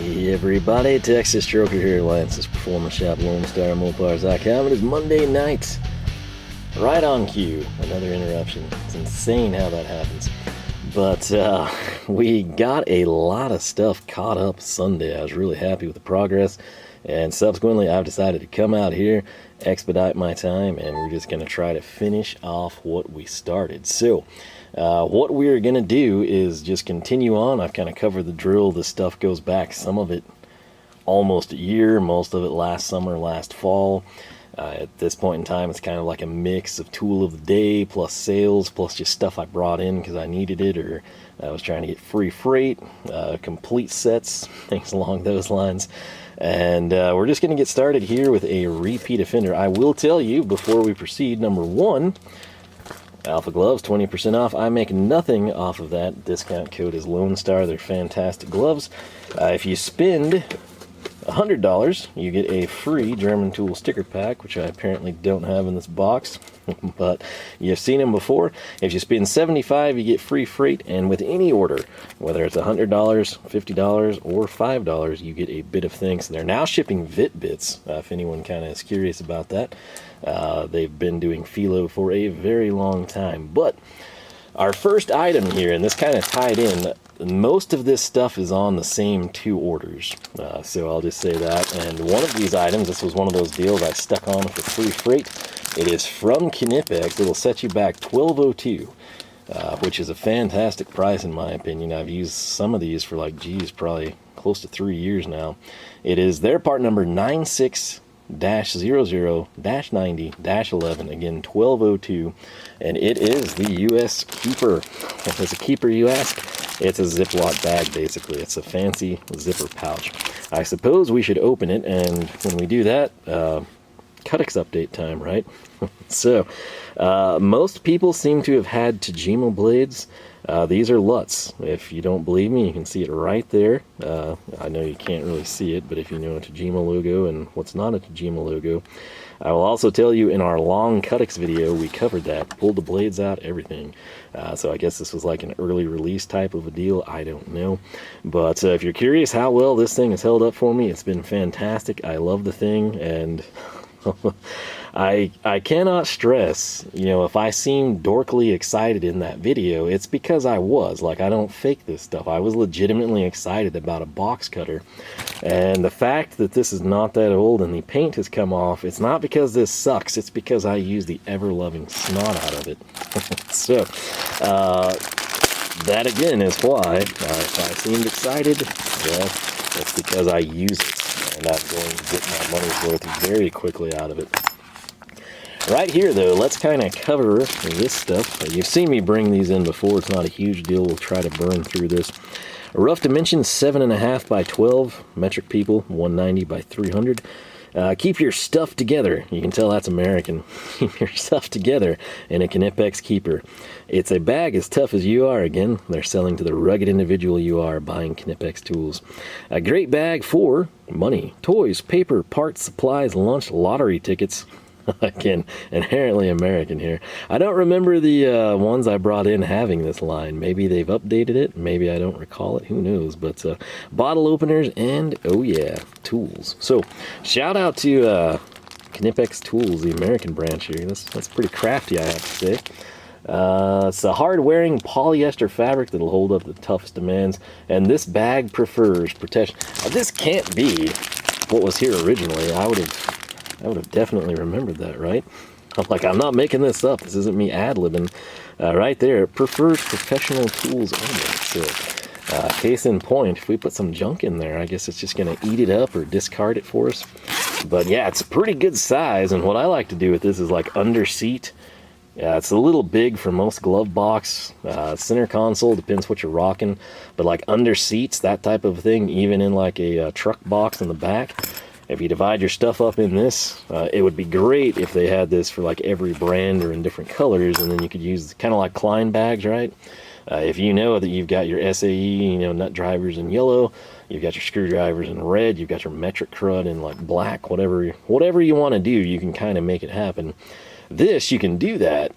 Hey everybody, Texas Stroker here, Lance's Performance Shop, Lone Star Mopars.com. It is Monday night, right on cue. Another interruption. It's insane how that happens. But we got a lot of stuff caught up Sunday. I was really happy with the progress, and subsequently I've decided to come out here, expedite my time, and we're just going to try to finish off what we started. So what we're going to do is just continue on. I've kind of covered the drill. This stuff goes back, some of it almost a year, most of it last summer, last fall. At this point in time, it's kind of like a mix of tool of the day plus sales plus just stuff I brought in because I needed it, or I was trying to get free freight, complete sets, things along those lines. And we're just going to get started here with a repeat offender. I will tell you before we proceed, number one, Alpha Gloves, 20% off. I make nothing off of that. Discount code is Lone Star. They're fantastic gloves. If you spend $100, you get a free German tool sticker pack, which I apparently don't have in this box, but you've seen them before. If you spend $75, you get free freight, and with any order, whether it's $100, $50, or $5, you get a bit of things. They're now shipping Vit bits, if anyone kind of is curious about that. They've been doing Philo for a very long time. But our first item here, and this kind of tied in, most of this stuff is on the same two orders, so I'll just say that. And one of these items, this was one of those deals I stuck on for free freight. It is from Knipex. It'll set you back $12.02, which is a fantastic price in my opinion. I've used some of these for like, geez, probably close to 3 years now. It is their part number 96-00-90-11, again 1202, and it is the US keeper. If it's a keeper, you ask? It's a Ziploc bag, basically. It's a fancy zipper pouch. I suppose we should open it, and when we do that, CutiX update time, right? So, most people seem to have had Tajima blades. These are Lutz. If you don't believe me, you can see it right there. I know you can't really see it, but if you know a Tajima logo and what's not a Tajima logo, I will also tell you in our long CutiX video, we covered that, pulled the blades out, everything. So I guess this was like an early release type of a deal, I don't know. But if you're curious how well this thing has held up for me, it's been fantastic. I love the thing, and I cannot stress, you know, if I seem dorkly excited in that video, it's because I was. Like, I don't fake this stuff. I was legitimately excited about a box cutter. And the fact that this is not that old and the paint has come off, it's not because this sucks, it's because I use the ever-loving snot out of it. So, that again is why, if I seemed excited, well, it's because I use it. And I'm going to get my money's worth very quickly out of it. Right here, though, let's kind of cover this stuff. You've seen me bring these in before. It's not a huge deal. We'll try to burn through this. A rough dimensions, 7.5 by 12. Metric people, 190 by 300. Keep your stuff together. You can tell that's American. Keep your stuff together in a Knipex keeper. It's a bag as tough as you are. Again, they're selling to the rugged individual you are buying Knipex tools. A great bag for money, toys, paper, parts, supplies, lunch, lottery tickets. Again, inherently American here. I don't remember the ones I brought in having this line. Maybe they've updated it. Maybe I don't recall it. Who knows? But bottle openers and, oh yeah, tools. So, shout out to Knipex Tools, the American branch here. That's pretty crafty, I have to say. It's a hard-wearing polyester fabric that'll hold up the toughest demands. And this bag prefers protection. This can't be what was here originally. I would have definitely remembered that, right? I'm like, I'm not making this up. This isn't me ad-libbing. Right there, it prefers professional tools only. So, case in point, if we put some junk in there, I guess it's just going to eat it up or discard it for us. But yeah, it's a pretty good size, and what I like to do with this is like under seat. Yeah, it's a little big for most glove box. Center console, depends what you're rocking. But like under seats, that type of thing, even in like a truck box in the back. If you divide your stuff up in this, it would be great if they had this for like every brand or in different colors, and then you could use kind of like Klein bags, right? If you know that you've got your SAE, you know, nut drivers in yellow, you've got your screwdrivers in red, you've got your metric crud in like black, whatever you want to do, you can kind of make it happen. This, you can do that,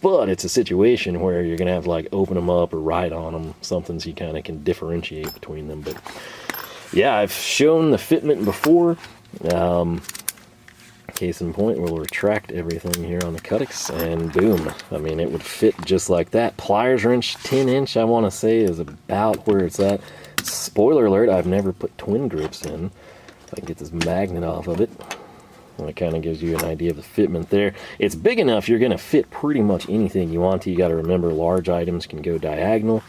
but it's a situation where you're going to have to like open them up or write on them, something so you kind of can differentiate between them. But yeah, I've shown the fitment before. Case in point, we'll retract everything here on the CutiX, and boom. I mean, it would fit just like that. Pliers wrench, 10-inch, I want to say, is about where it's at. Spoiler alert, I've never put twin grips in. If I can get this magnet off of it. And it kind of gives you an idea of the fitment there. It's big enough, you're going to fit pretty much anything you want to. You got to remember, large items can go diagonal.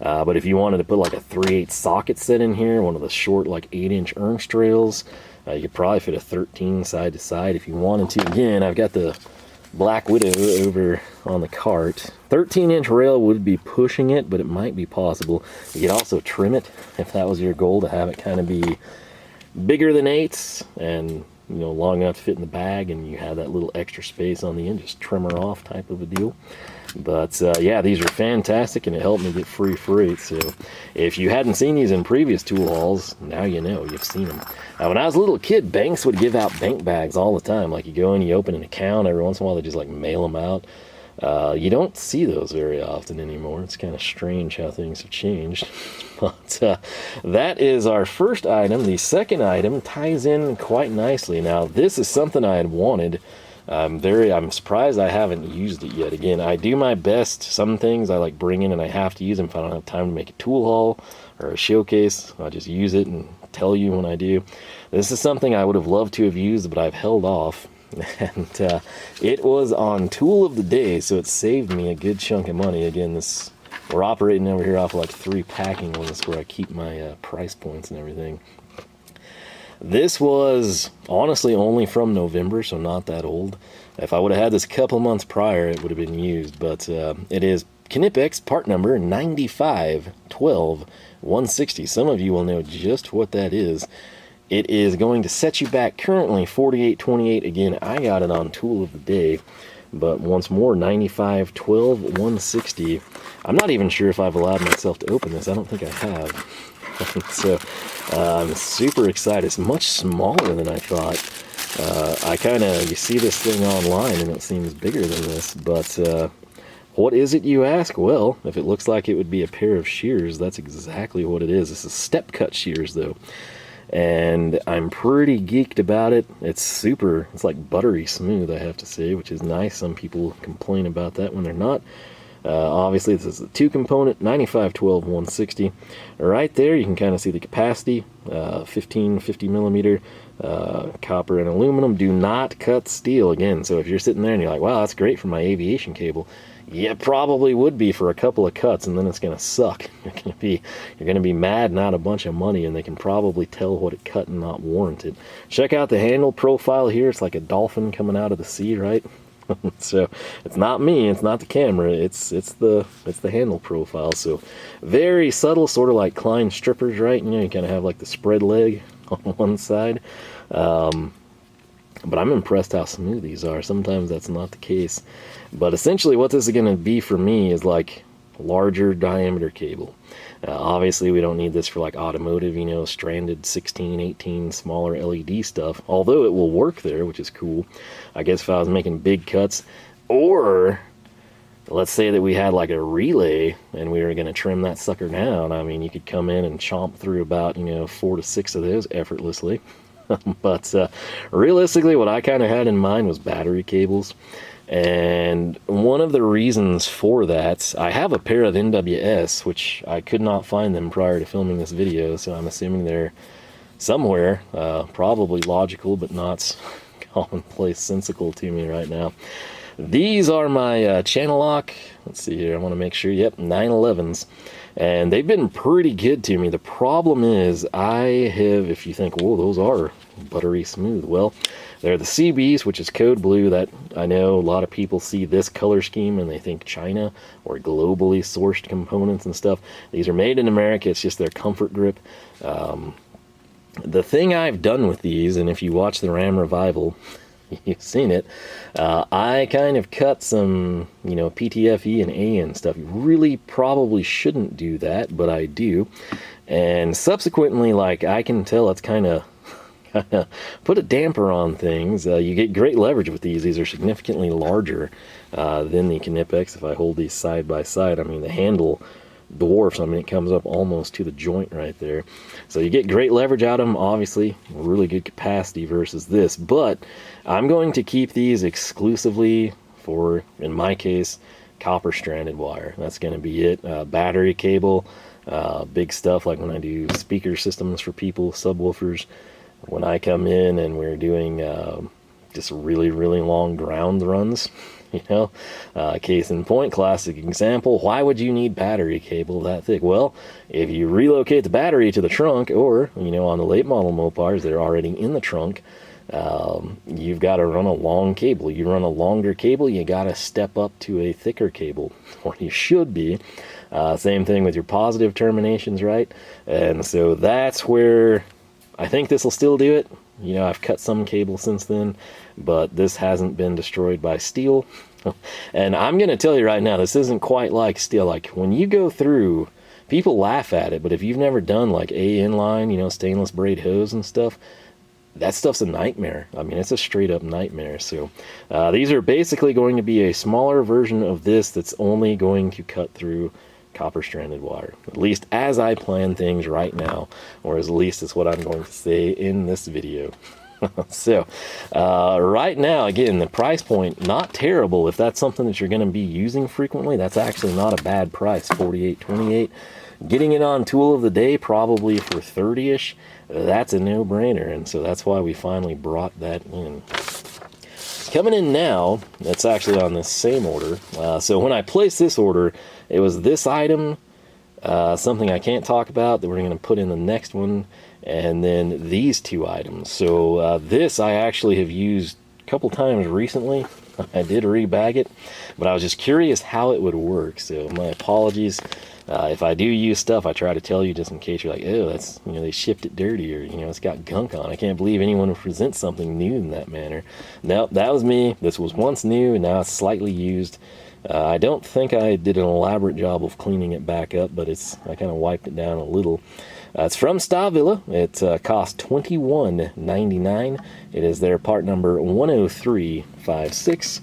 But if you wanted to put like a 3/8 socket set in here, one of the short like 8-inch Ernst rails, you could probably fit a 13 side to side if you wanted to. Again, I've got the Black Widow over on the cart. 13-inch rail would be pushing it, but it might be possible. You could also trim it if that was your goal, to have it kind of be bigger than 8s and, you know, long enough to fit in the bag, and you have that little extra space on the end, just trim her off type of a deal. But yeah, these are fantastic, and it helped me get free freight. So if you hadn't seen these in previous tool hauls, now you know, you've seen them. When I was a little kid, banks would give out bank bags all the time. Like, you go in, you open an account, every once in a while they just like mail them out. You don't see those very often anymore. It's kind of strange how things have changed. But that is our first item. The second item ties in quite nicely. Now, this is something I had wanted. I'm surprised I haven't used it yet. Again, I do my best. Some things I like bring in and I have to use them if I don't have time to make a tool haul or a showcase. I'll just use it and tell you when I do. This is something I would have loved to have used, but I've held off. And it was on tool of the day, so it saved me a good chunk of money. Again, we're operating over here off of like 3 packing ones where I keep my price points and everything. This was honestly only from November, so not that old. If I would have had this a couple months prior, it would have been used. But it is Knipex part number 9512-160. Some of you will know just what that is. It is going to set you back currently $48.28. Again, I got it on tool of the day. But once more, 9512-160. I'm not even sure if I've allowed myself to open this. I don't think I have. So I'm super excited. It's much smaller than I thought. You see this thing online and it seems bigger than this, but what is it, you ask? Well, if it looks like it would be a pair of shears, that's exactly what it is. This is step cut shears though, and I'm pretty geeked about it. It's like buttery smooth, I have to say, which is nice. Some people complain about that when they're not. Obviously, this is a 2-component, 9512-160. Right there, you can kind of see the capacity, 1550 millimeter, copper and aluminum. Do not cut steel. Again, so if you're sitting there and you're like, wow, that's great for my aviation cable, yeah, probably would be for a couple of cuts, and then it's going to suck. You're going to be mad and out a bunch of money, and they can probably tell what it cut and not warrant it. Check out the handle profile here. It's like a dolphin coming out of the sea, right? So it's not me, it's not the camera, it's the handle profile. So very subtle, sort of like Klein strippers, right? You know, you kind of have like the spread leg on one side. But I'm impressed how smooth these are. Sometimes that's not the case. But essentially what this is going to be for me is like larger diameter cable. Obviously we don't need this for like automotive, you know, stranded 16, 18, smaller LED stuff, although it will work there, which is cool. I guess if I was making big cuts, or let's say that we had like a relay and we were going to trim that sucker down, I mean, you could come in and chomp through about, 4 to 6 of those effortlessly. But realistically, what I kind of had in mind was battery cables. And one of the reasons for that, I have a pair of NWS, which I could not find them prior to filming this video, so I'm assuming they're somewhere, probably logical, but not commonplace sensical to me right now. These are my channel lock, let's see here, I want to make sure, yep, 911s. And they've been pretty good to me. The problem is, if you think, whoa, those are buttery smooth. Well, they're the CBs, which is code blue. That I know a lot of people see this color scheme and they think China or globally sourced components and stuff. These are made in America. It's just their comfort grip. The thing I've done with these, and if you watch the Ram Revival, you've seen it, I kind of cut some, PTFE and AN stuff. You really probably shouldn't do that, but I do. And subsequently, I can tell it's kind of put a damper on things. You get great leverage with these. These are significantly larger than the Knipex. If I hold these side by side, I mean, the handle dwarfs. I mean, it comes up almost to the joint right there. So you get great leverage out of them, obviously, really good capacity versus this. But I'm going to keep these exclusively for, in my case, copper stranded wire. That's going to be it. Battery cable, big stuff like when I do speaker systems for people, subwoofers. When I come in and we're doing just really, really long ground runs, you know, case in point, classic example, why would you need battery cable that thick? Well, if you relocate the battery to the trunk, or, you know, on the late model Mopars, they're already in the trunk, you've got to run a long cable. You run a longer cable, you got to step up to a thicker cable, or you should be. Same thing with your positive terminations, right? And so that's where I think this will still do it. You know, I've cut some cable since then, but this hasn't been destroyed by steel. And I'm going to tell you right now, this isn't quite like steel. Like, when you go through, people laugh at it, but if you've never done like inline, you know, stainless braid hose and stuff, that stuff's a nightmare. I mean, it's a straight up nightmare. So these are basically going to be a smaller version of this that's only going to cut through copper stranded wire, at least as I plan things right now, or at least it's what I'm going to say in this video. So right now, again, the price point, not terrible. If that's something that you're going to be using frequently, that's actually not a bad price. $48.28. Getting it on tool of the day, probably for 30-ish, that's a no-brainer. And so that's why we finally brought that in. Coming in now, that's actually on this same order. So when I placed this order, it was this item, something I can't talk about, that we're going to put in the next one, and then these two items. So this I actually have used a couple times recently. I did rebag it, but I was just curious how it would work. So my apologies. If I do use stuff, I try to tell you just in case you're like, oh, that's, you know, they shipped it dirty, or, you know, it's got gunk on. I can't believe anyone would present something new in that manner. No, that was me. This was once new, and now it's slightly used. I don't think I did an elaborate job of cleaning it back up, but I kind of wiped it down a little. It's from Stahlwille. It cost $21.99. It is their part number 10356.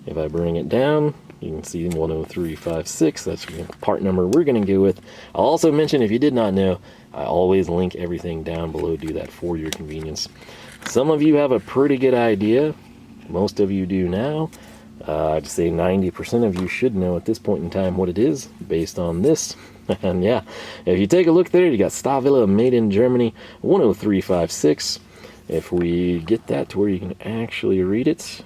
If I bring it down, you can see 10356. That's the part number we're going to go with. I'll also mention, if you did not know, I always link everything down below. Do that for your convenience. Some of you have a pretty good idea. Most of you do now. I'd say 90% of you should know at this point in time what it is based on this. And yeah, if you take a look there, you got Stahlwille, made in Germany, 10356. If we get that to where you can actually read it,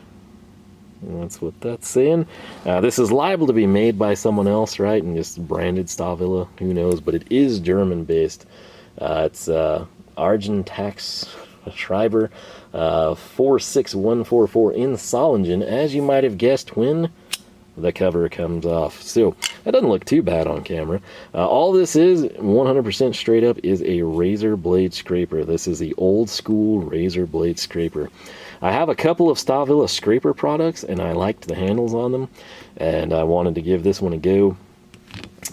that's what that's saying. This is liable to be made by someone else, right? And just branded Stahlwille, who knows? But it is German based. It's Argentax Schreiber 46144 in Solingen, as you might have guessed when the cover comes off. So that doesn't look too bad on camera. All this is 100% straight up is a razor blade scraper. This is the old school razor blade scraper. I have a couple of Stahlwille scraper products, and I liked the handles on them, and I wanted to give this one a go.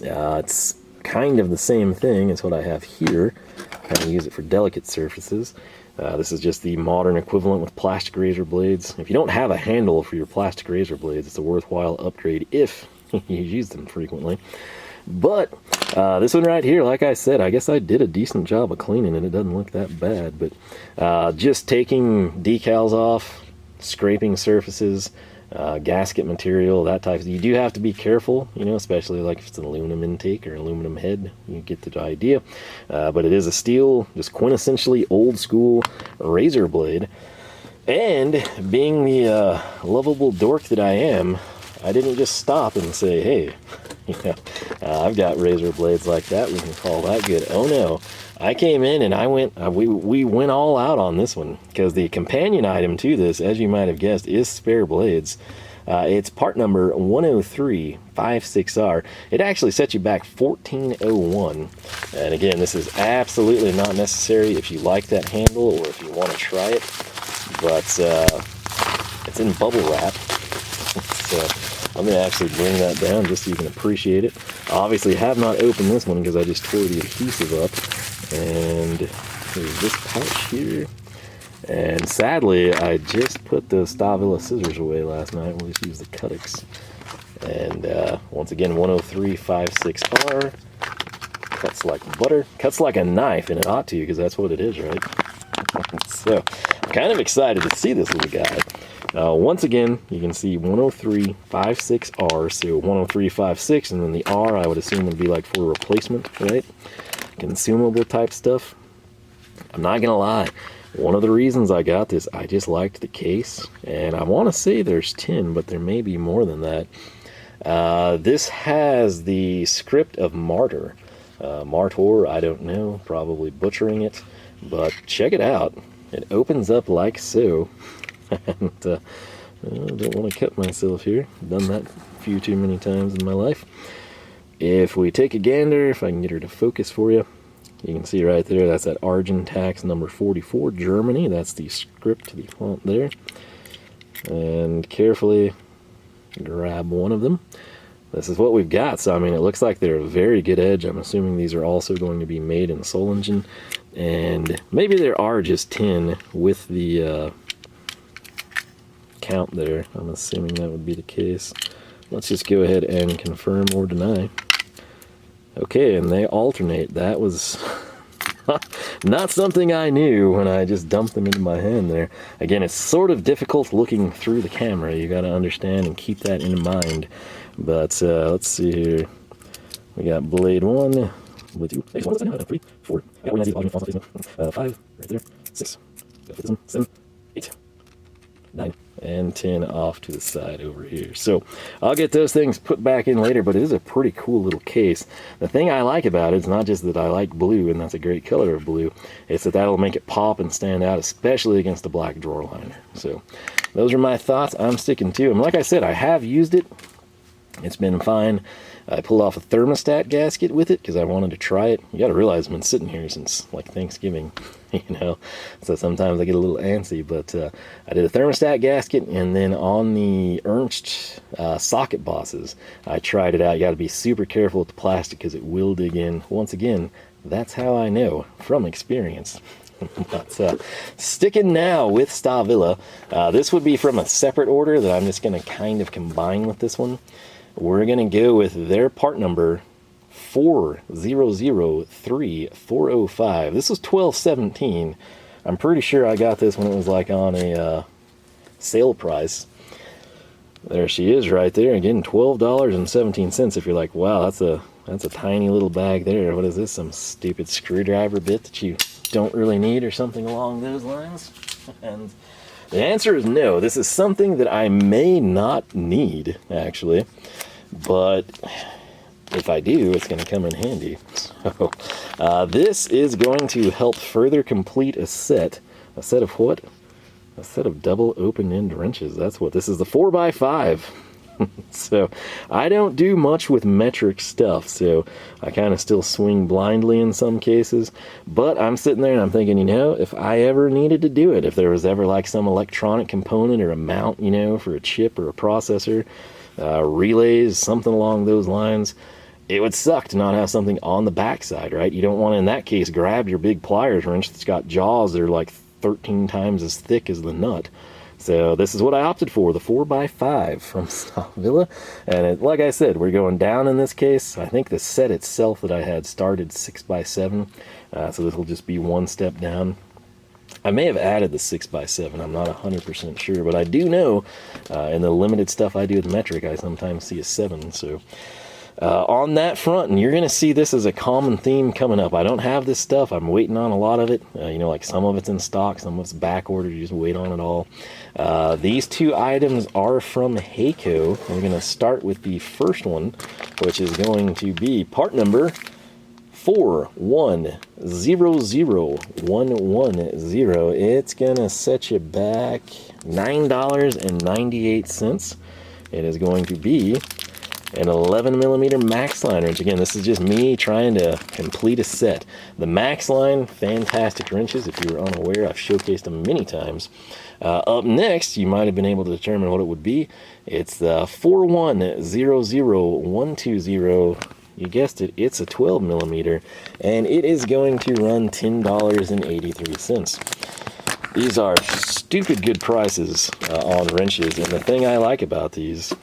It's kind of the same thing as what I have here. Kind of use it for delicate surfaces. This is just the modern equivalent with plastic razor blades. If you don't have a handle for your plastic razor blades, it's a worthwhile upgrade if you use them frequently. But this one right here, like I said, I guess I did a decent job of cleaning it. It doesn't look that bad, but just taking decals off, scraping surfaces, gasket material, that type of, you do have to be careful, you know, especially like if it's an aluminum intake or aluminum head. You get the idea. But it is a steel, just quintessentially old school razor blade. And being the lovable dork that I am, I didn't just stop and say, hey, you know, I've got razor blades like that, we can call that good. Oh no, I came in and I went, we went all out on this one, because the companion item to this, as you might have guessed, is spare blades. It's part number 10356R. It actually sets you back $14.01. And again, this is absolutely not necessary if you like that handle or if you want to try it. But it's in bubble wrap. So I'm going to actually bring that down just so you can appreciate it. Obviously, I have not opened this one because I just tore the adhesive up. And there's this pouch here. And sadly, I just put the Stahlwille scissors away last night. We'll just use the CutiX. And once again, 10356R. Cuts like butter. Cuts like a knife, and it ought to, because that's what it is, right? So, I'm kind of excited to see this little guy. Once again, you can see 103.56R, so 103.56, and then the R I would assume would be like for a replacement, right? Consumable type stuff. I'm not gonna lie, one of the reasons I got this, I just liked the case, and I want to say there's 10, but there may be more than that. This has the script of Martyr. Martyr, I don't know, probably butchering it, but check it out. It opens up like so. And I don't want to cut myself here. Done that a few too many times in my life. If we take a gander, if I can get her to focus for you, you can see right there, that's that Argentax number 44, Germany. That's the script, the font there. And carefully grab one of them. This is what we've got. So, I mean, it looks like they're a very good edge. I'm assuming these are also going to be made in Solingen. And maybe there are just 10 with the count there. I'm assuming that would be the case. Let's just go ahead and confirm or deny. Okay, and they alternate. That was not something I knew when I just dumped them into my hand there. Again, it's sort of difficult looking through the camera. You got to understand and keep that in mind. But let's see here. We got blade 1, blade 2, 3, 4, 5 right there, 6, 7, 8, 9, and 10 off to the side over here. So I'll get those things put back in later, but it is a pretty cool little case. The thing I like about it is not just that I like blue, and that's a great color of blue, it's that that'll make it pop and stand out, especially against the black drawer liner. So those are my thoughts. I'm sticking to them. Like I said, I have used it. It's been fine. I pulled off a thermostat gasket with it because I wanted to try it. You got to realize I've been sitting here since like Thanksgiving, you know, so sometimes I get a little antsy, but I did a thermostat gasket, and then on the Ernst socket bosses, I tried it out. You got to be super careful with the plastic because it will dig in. Once again, that's how I know from experience. But sticking now with Stahlwille, this would be from a separate order that I'm just going to kind of combine with this one. We're going to go with their part number 4003-405. This was $12.17. I'm pretty sure I got this when it was like on a sale price. There she is right there. Again, $12.17. If you're like, wow, that's a tiny little bag there. What is this? Some stupid screwdriver bit that you don't really need or something along those lines? And the answer is no. This is something that I may not need, actually. But if I do, it's going to come in handy. So this is going to help further complete a set. A set of what? A set of double open-end wrenches. That's what this is, the 4x5. So I don't do much with metric stuff, so I kind of still swing blindly in some cases. But I'm sitting there and I'm thinking, you know, if I ever needed to do it, if there was ever like some electronic component or a mount, you know, for a chip or a processor, relays, something along those lines, it would suck to not have something on the backside, right? You don't want to, in that case, grab your big pliers wrench that's got jaws that are like 13 times as thick as the nut. So this is what I opted for, the 4x5 from Stahlwille. And like I said, we're going down in this case. I think the set itself that I had started 6x7, so this will just be one step down. I may have added the 6x7, I'm not 100% sure, but I do know in the limited stuff I do with metric, I sometimes see a 7. So on that front, and you're going to see this as a common theme coming up. I don't have this stuff. I'm waiting on a lot of it. You know, like some of it's in stock, some of it's back ordered. You just wait on it all. These two items are from Heyco. We're going to start with the first one, which is going to be part number 410011. It's going to set you back $9.98. It is going to be an 11mm Maxline wrench. Again, this is just me trying to complete a set. The Maxline, fantastic wrenches. If you were unaware, I've showcased them many times. Up next, you might have been able to determine what it would be. It's the 4100120. You guessed it, it's a 12mm, and it is going to run $10.83. These are stupid good prices on wrenches, and the thing I like about these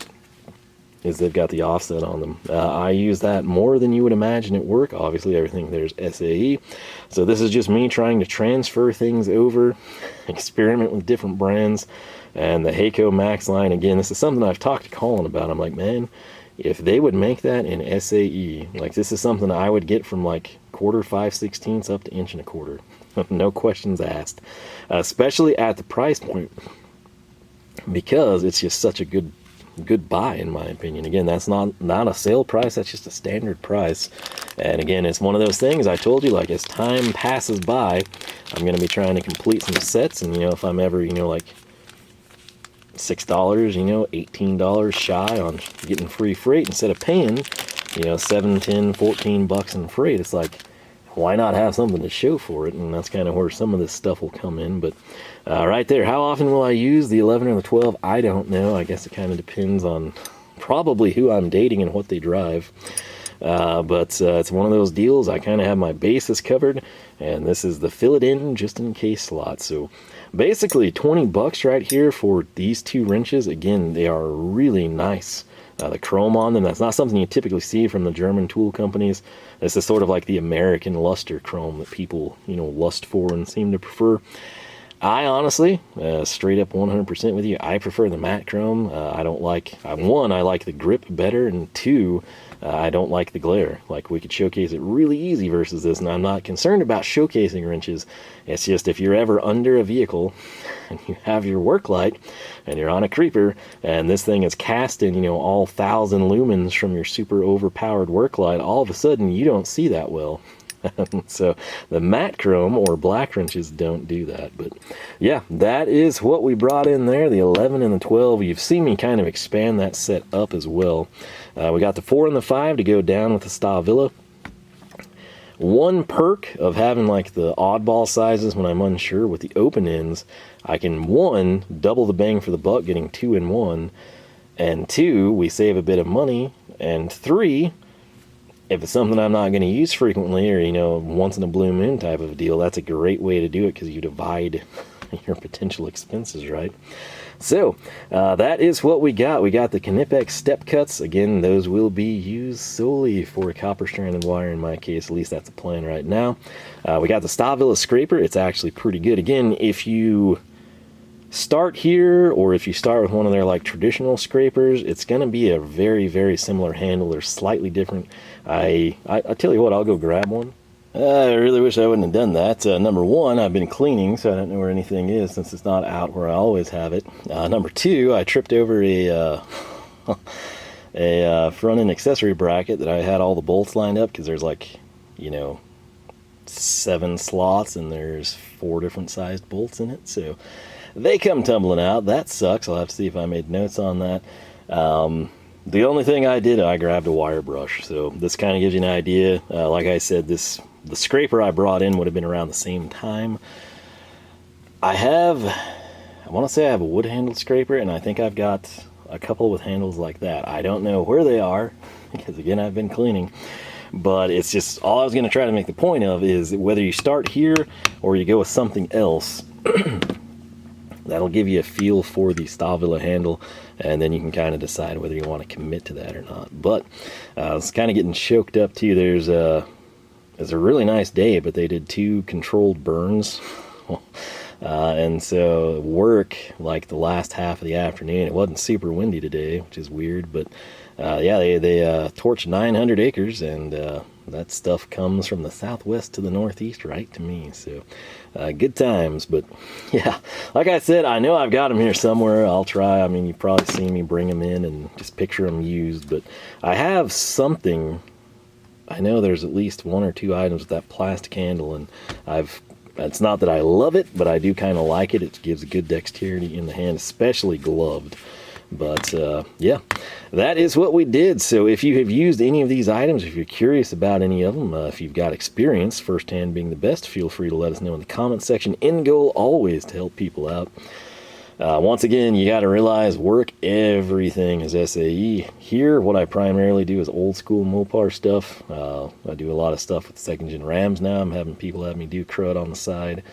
is they've got the offset on them. I use that more than you would imagine at work. Obviously, everything there's SAE. So this is just me trying to transfer things over, experiment with different brands. And the Heyco Maxline, again, this is something I've talked to Colin about. I'm like, man, if they would make that in SAE, like this is something I would get from like 1/4, 5/16 up to 1 1/4. No questions asked. Especially at the price point, because it's just such a good buy in my opinion. Again, that's not a sale price, that's just a standard price. And again, it's one of those things I told you, like as time passes by, I'm going to be trying to complete some sets, and if I'm ever like $6, $18 shy on getting free freight instead of paying $7, $10, $14 in freight, it's like, why not have something to show for it? And that's kind of where some of this stuff will come in. But right there, how often will I use the 11 or the 12? I don't know. I guess it kind of depends on probably who I'm dating and what they drive. But it's one of those deals. I kind of have my bases covered, and this is the fill it in just in case slot. So basically $20 right here for these 2 wrenches. Again, they are really nice. The chrome on them, that's not something you typically see from the German tool companies. This is sort of like the American luster chrome that people, lust for and seem to prefer. I honestly, straight up 100% with you, I prefer the matte chrome. I don't like, one, I like the grip better, and 2, I don't like the glare. Like, we could showcase it really easy versus this, and I'm not concerned about showcasing wrenches. It's just if you're ever under a vehicle and you have your work light and you're on a creeper and this thing is casting, all 1,000 lumens from your super overpowered work light, all of a sudden you don't see that well. So the matte chrome or black wrenches don't do that. But yeah, that is what we brought in there, the 11 and the 12. You've seen me kind of expand that set up as well. We got the 4 and the 5 to go down with the Stahlwille. One perk of having like the oddball sizes when I'm unsure with the open ends, I can, 1, double the bang for the buck getting 2 in 1, and 2, we save a bit of money, and 3, if it's something I'm not going to use frequently or, once in a blue moon type of a deal, that's a great way to do it because you divide your potential expenses, right? So, that is what we got. We got the Knipex step cuts. Again, those will be used solely for copper stranded wire in my case. At least that's the plan right now. We got the Stahlwille scraper. It's actually pretty good. Again, if you start here or if you start with one of their like traditional scrapers, it's going to be a very, very similar handle. They're slightly different. I tell you what, I'll go grab one. I really wish I wouldn't have done that. Number 1, I've been cleaning, so I don't know where anything is since it's not out where I always have it. Number 2, I tripped over a front end accessory bracket that I had all the bolts lined up because there's like, 7 slots and there's 4 different sized bolts in it. So they come tumbling out. That sucks. I'll have to see if I made notes on that. The only thing I did, I grabbed a wire brush. So this kind of gives you an idea. Like I said, the scraper I brought in would have been around the same time. I want to say I have a wood handled scraper, and I think I've got a couple with handles like that. I don't know where they are because again, I've been cleaning. But it's just, all I was going to try to make the point of is whether you start here or you go with something else, that'll give you a feel for the Stahlwille handle, and then you can kind of decide whether you want to commit to that or not. But it's kind of getting choked up too. It's a really nice day, but they did 2 controlled burns. And so work, like the last half of the afternoon, it wasn't super windy today, which is weird, but yeah, they torched 900 acres, and that stuff comes from the southwest to the northeast right to me. So good times. But yeah, like I said, I know I've got them here somewhere. I'll try. I mean, you've probably seen me bring them in and just picture them used, but I have something. I know there's at least 1 or 2 items with that plastic handle, and it's not that I love it, but I do kind of like it. It gives a good dexterity in the hand, especially gloved. But yeah, that is what we did. So if you have used any of these items, if you're curious about any of them, if you've got experience, firsthand being the best, feel free to let us know in the comment section. End goal always to help people out. Once again, you got to realize work, everything is SAE. Here, what I primarily do is old school Mopar stuff. I do a lot of stuff with second gen Rams now. I'm having people have me do crud on the side.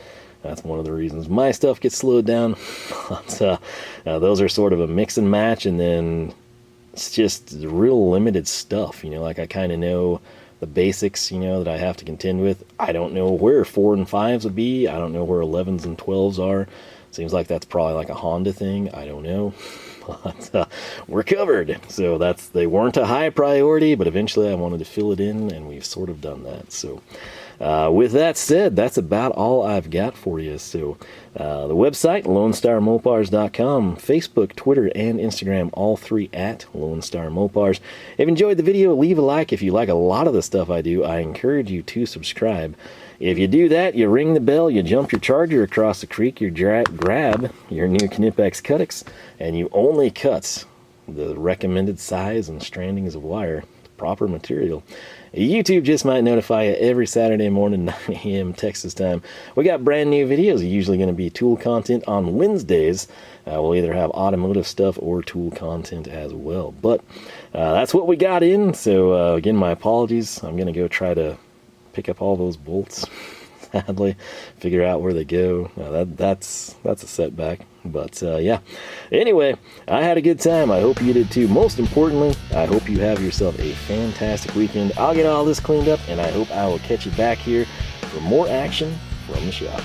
That's one of the reasons my stuff gets slowed down. But, those are sort of a mix and match, and then it's just real limited stuff, you know, like I kind of know the basics, you know, that I have to contend with. I don't know where 4 and 5s would be. I don't know where 11s and 12s are. Seems like that's probably like a Honda thing. I don't know. But we're covered. So they weren't a high priority, but eventually I wanted to fill it in, and we've sort of done that. So with that said, that's about all I've got for you. So the website, LoneStarMopars.com, Facebook, Twitter, and Instagram, all 3 at Lone Star Mopars. If you enjoyed the video, leave a like. If you like a lot of the stuff I do, I encourage you to subscribe. If you do that, you ring the bell, you jump your Charger across the creek, you grab your new Knipex CutiX, and you only cut the recommended size and strandings of wire, proper material. YouTube just might notify you every Saturday morning, 9 a.m. Texas time. We got brand new videos, usually going to be tool content on Wednesdays. We'll either have automotive stuff or tool content as well. But that's what we got in, so again, my apologies. I'm going to go try to pick up all those bolts, sadly, figure out where they go. That's a setback, but yeah. Anyway, I had a good time. I hope you did too. Most importantly, I hope you have yourself a fantastic weekend. I'll get all this cleaned up, and I hope I will catch you back here for more action from the shop.